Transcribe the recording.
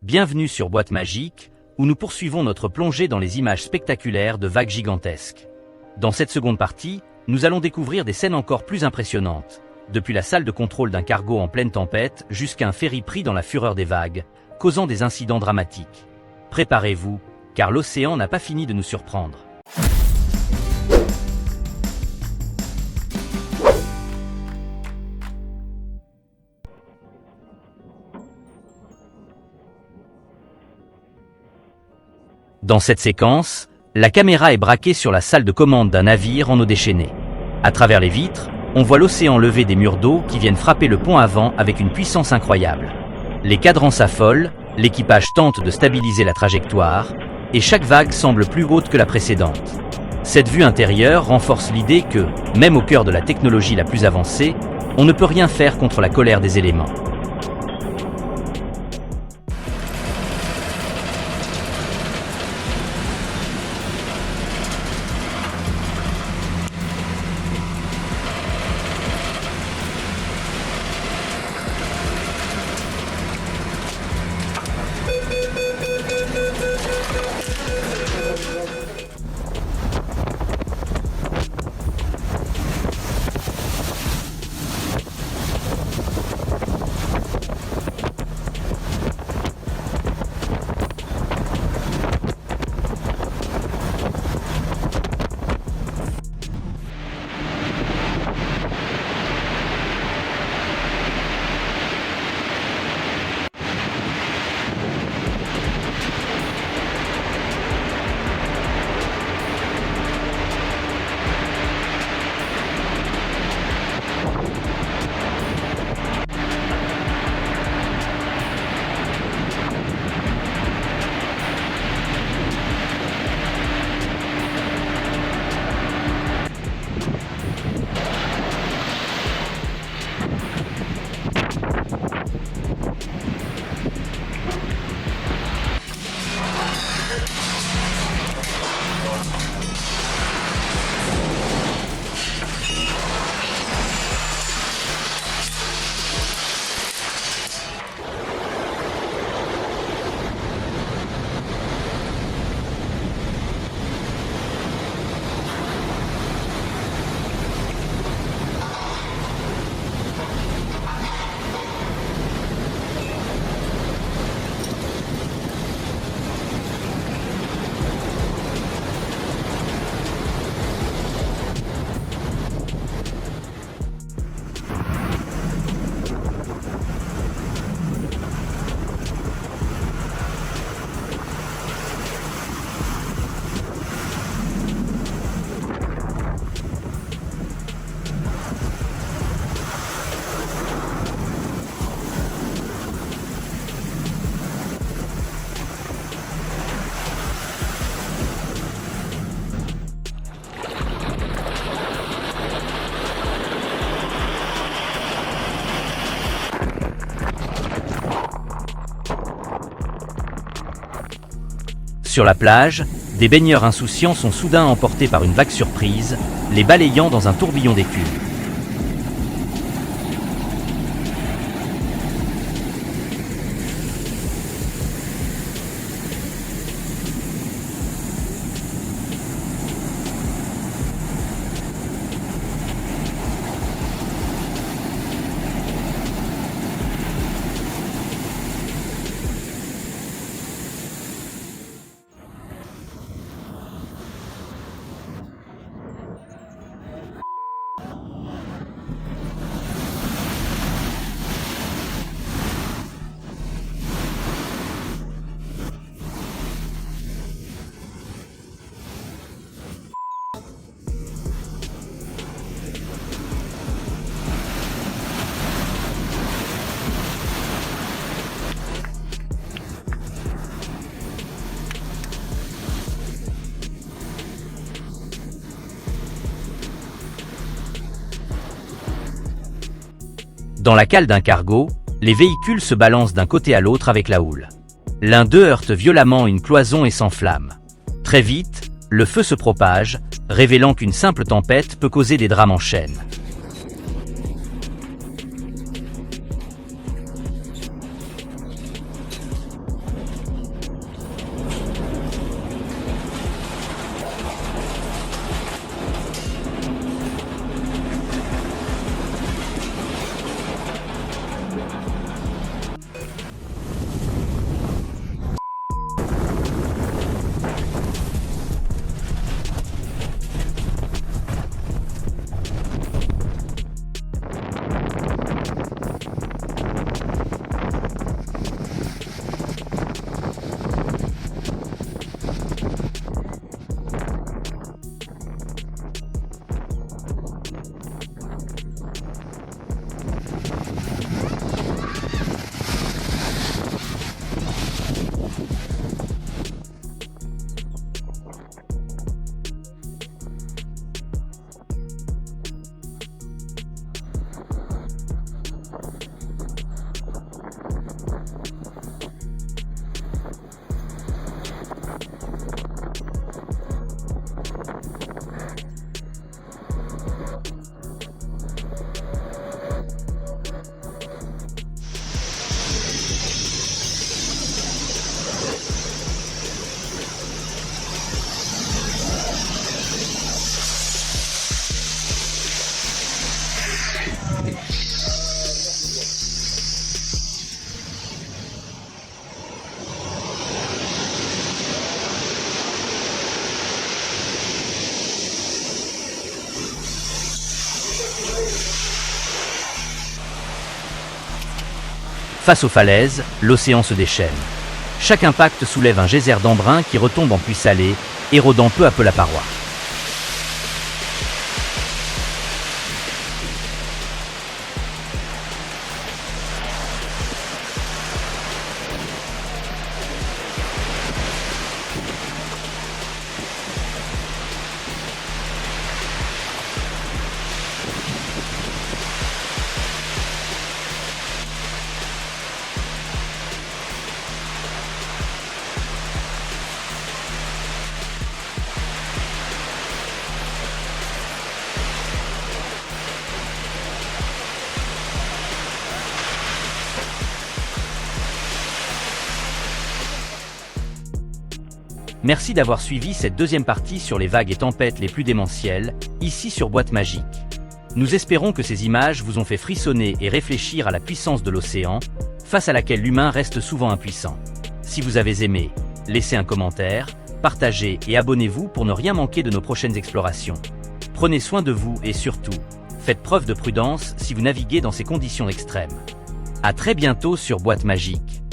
Bienvenue sur Boîte Magique, où nous poursuivons notre plongée dans les images spectaculaires de vagues gigantesques. Dans cette seconde partie, nous allons découvrir des scènes encore plus impressionnantes, depuis la salle de contrôle d'un cargo en pleine tempête jusqu'à un ferry pris dans la fureur des vagues, causant des incidents dramatiques. Préparez-vous, car l'océan n'a pas fini de nous surprendre. Dans cette séquence, la caméra est braquée sur la salle de commande d'un navire en eau déchaînée. À travers les vitres, on voit l'océan lever des murs d'eau qui viennent frapper le pont avant avec une puissance incroyable. Les cadrans s'affolent, l'équipage tente de stabiliser la trajectoire, et chaque vague semble plus haute que la précédente. Cette vue intérieure renforce l'idée que, même au cœur de la technologie la plus avancée, on ne peut rien faire contre la colère des éléments. Sur la plage, des baigneurs insouciants sont soudain emportés par une vague surprise, les balayant dans un tourbillon d'écume. Dans la cale d'un cargo, les véhicules se balancent d'un côté à l'autre avec la houle. L'un d'eux heurte violemment une cloison et s'enflamme. Très vite, le feu se propage, révélant qu'une simple tempête peut causer des drames en chaîne. Face aux falaises, l'océan se déchaîne. Chaque impact soulève un geyser d'embrun qui retombe en pluie salée, érodant peu à peu la paroi. Merci d'avoir suivi cette deuxième partie sur les vagues et tempêtes les plus démentielles, ici sur Boîte Magique. Nous espérons que ces images vous ont fait frissonner et réfléchir à la puissance de l'océan, face à laquelle l'humain reste souvent impuissant. Si vous avez aimé, laissez un commentaire, partagez et abonnez-vous pour ne rien manquer de nos prochaines explorations. Prenez soin de vous et surtout, faites preuve de prudence si vous naviguez dans ces conditions extrêmes. À très bientôt sur Boîte Magique.